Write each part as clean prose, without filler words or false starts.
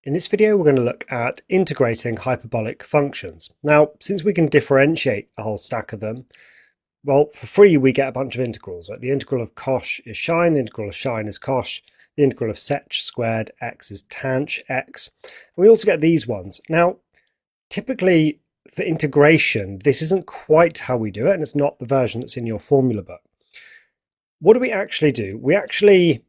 In this video, we're going to look at integrating hyperbolic functions. Now, since we can differentiate a whole stack of them, well, for free, we get a bunch of integrals. Like the integral of cosh is sine, the integral of sine is cosh, the integral of sech squared x is tanh x. And we also get these ones. Now, typically for integration, this isn't quite how we do it, and it's not the version that's in your formula book. What do we actually do? We actually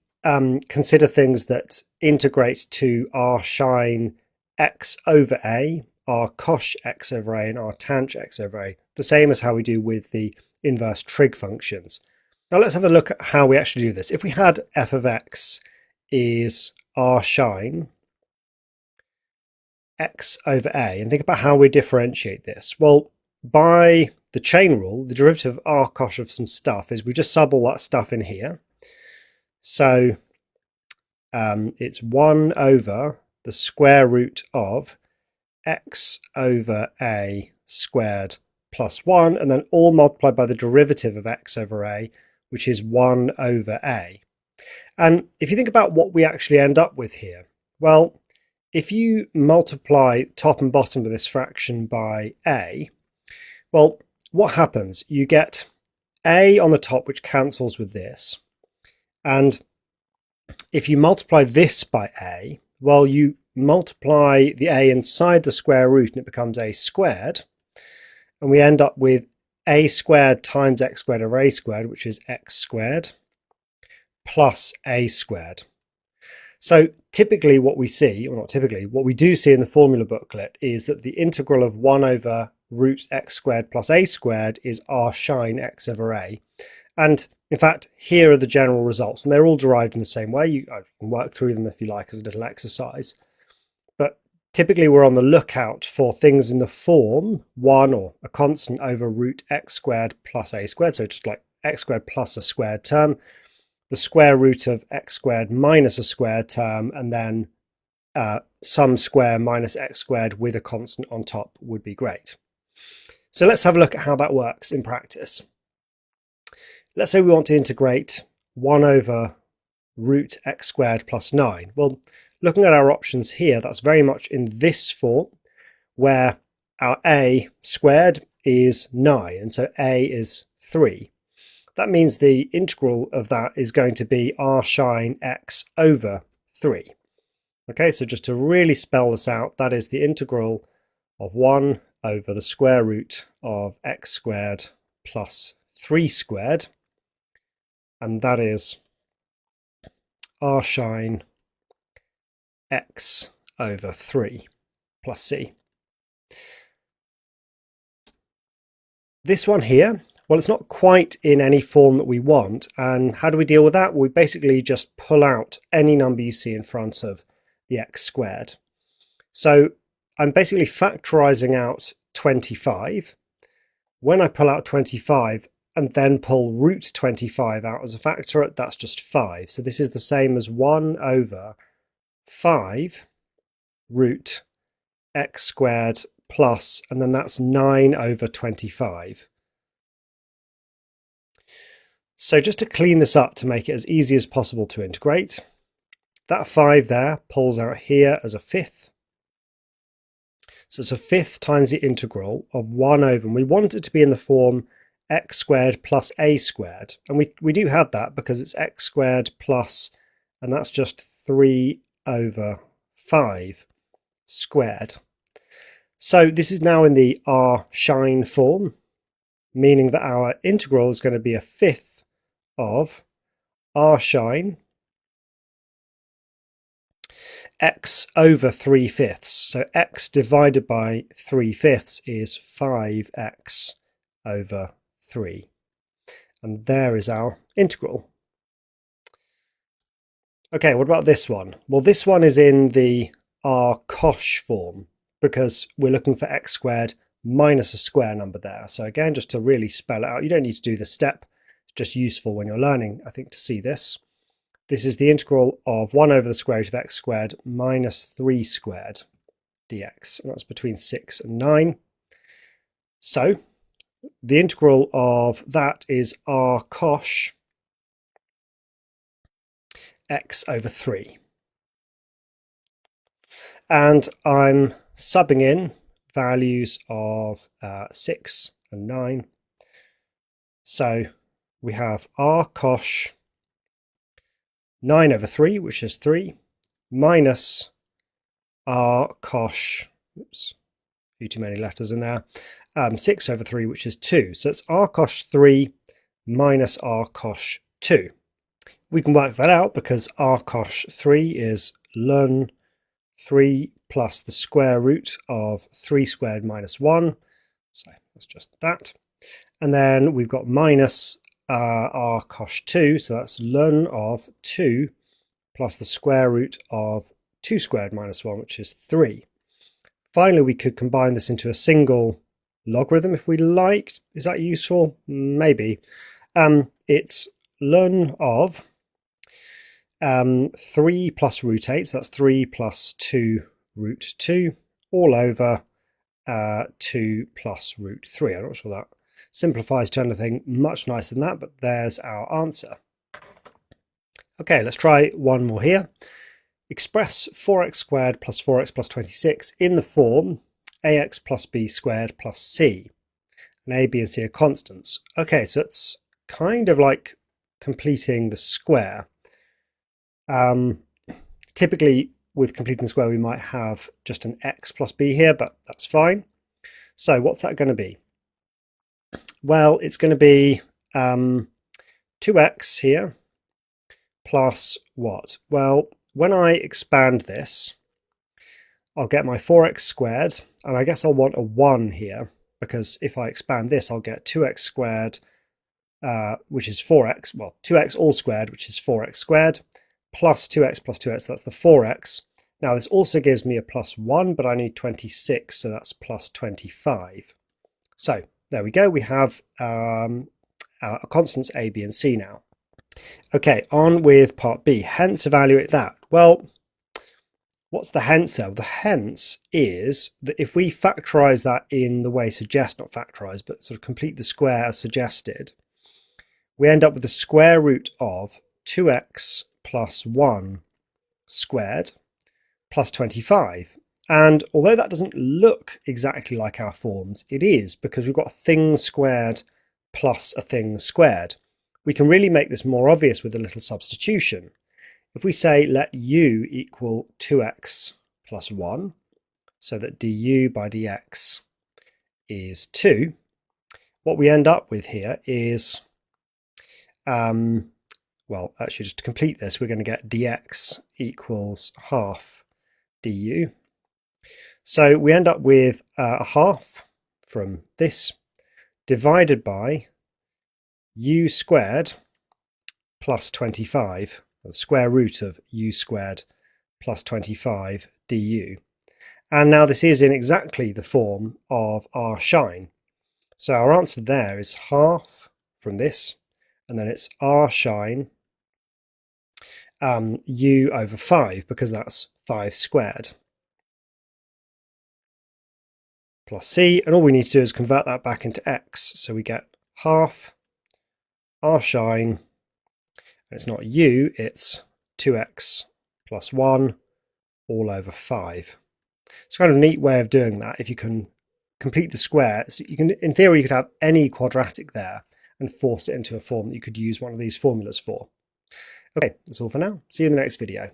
consider things that integrate to r sine x over a, r cosh x over a, and r tanh x over a, the same as how we do with the inverse trig functions. Now let's have a look at how we actually do this. If we had f of x is r sine x over a, and think about how we differentiate this. Well, by the chain rule, the derivative of r cosh of some stuff is we just sub all that stuff in here. So it's 1 over the square root of x over a squared plus 1, and then all multiplied by the derivative of x over a, which is 1 over a. And if you think about what we actually end up with here, well, if you multiply top and bottom of this fraction by a, well, what happens? You get a on the top, which cancels with this. And if you multiply this by a, well, you multiply the a inside the square root and it becomes a squared. And we end up with a squared times x squared over a squared, which is x squared, plus a squared. So typically what we see, or not typically, what we do see in the formula booklet is that the integral of 1 over root x squared plus a squared is r sine x over a. And in fact, here are the general results, and they're all derived in the same way. You can work through them if you like as a little exercise. But typically we're on the lookout for things in the form 1 or a constant over root x squared plus a squared. So just like x squared plus a squared term, the square root of x squared minus a squared term, and then some square minus x squared with a constant on top would be great. So let's have a look at how that works in practice. Let's say we want to integrate 1 over root x squared plus 9. Well, looking at our options here, that's very much in this form where our a squared is 9, and so a is 3. That means the integral of that is going to be r sine x over 3. Okay, so just to really spell this out, that is the integral of 1 over the square root of x squared plus 3 squared. And that is r sine x over 3 plus c. This one here, well, it's not quite in any form that we want. And how do we deal with that? Well, we basically just pull out any number you see in front of the x squared. So I'm basically factorizing out 25. When I pull out 25, and then pull root 25 out as a factor, that's just 5. So this is the same as 1 over 5 root x squared plus, and then that's 9 over 25. So just to clean this up to make it as easy as possible to integrate, that 5 there pulls out here as a fifth. So it's a fifth times the integral of 1 over, and we want it to be in the form x squared plus a squared, and we do have that because it's x squared plus, and that's just 3 over 5 squared. So this is now in the r sine form, meaning that our integral is going to be a fifth of r sine x over 3 fifths. So x divided by 3 fifths is 5x over 3. And there is our integral. Okay, what about this one? Well, this one is in the r cosh form because we're looking for x squared minus a square number there. So again, just to really spell it out, you don't need to do the step. It's just useful when you're learning, I think, to see this. This is the integral of 1 over the square root of x squared minus 3 squared dx. And that's between 6 and 9. So the integral of that is r cosh x over 3. And I'm subbing in values of 6 and 9. So we have r cosh 9 over 3, which is 3, minus r cosh, oops, a few too many letters in there, 6 over 3, which is 2. So it's r cosh 3 minus r cosh 2. We can work that out because r cosh 3 is ln 3 plus the square root of 3 squared minus 1. So that's just that. And then we've got minus r cosh 2, so that's ln of 2 plus the square root of 2 squared minus 1, which is 3. Finally, we could combine this into a single logarithm if we liked. Is that useful? Maybe. It's ln of 3 plus root 8, so that's 3 plus 2 root 2, all over 2 plus root 3. I'm not sure that simplifies to anything much nicer than that, but there's our answer. Okay, let's try one more here. Express 4x squared plus 4x plus 26 in the form ax plus b squared plus c. And a, b, and c are constants. Okay, so it's kind of like completing the square. Typically, with completing the square, we might have just an x plus b here, but that's fine. So what's that going to be? Well, it's going to be 2x here plus what? Well, when I expand this, I'll get my 4x squared, and I guess I'll want a 1 here, because if I expand this, I'll get 2x squared, which is 4x, well, 2x all squared, which is 4x squared, plus 2x plus 2x, so that's the 4x. Now this also gives me a plus 1, but I need 26, so that's plus 25. So there we go, we have our constants a, b, and c now. Okay, on with part B, hence evaluate that. Well, what's the hence there? Well, the hence is that if we factorise that in the way not factorise, but sort of complete the square as suggested, we end up with the square root of 2x plus 1 squared plus 25. And although that doesn't look exactly like our forms, it is, because we've got a thing squared plus a thing squared. We can really make this more obvious with a little substitution. If we say let u equal 2x plus 1, so that du by dx is 2, what we end up with here is, well, actually just to complete this, we're going to get dx equals half du. So we end up with a half from this divided by u squared plus 25, the square root of u squared plus 25 du. And now this is in exactly the form of r shine. So our answer there is half from this, and then it's r shine u over 5, because that's 5 squared, plus c, and all we need to do is convert that back into x. So we get half r shine, and it's not u, it's 2x plus 1 all over 5. It's kind of a neat way of doing that. If you can complete the square, so you can, in theory, you could have any quadratic there and force it into a form that you could use one of these formulas for. Okay, that's all for now. See you in the next video.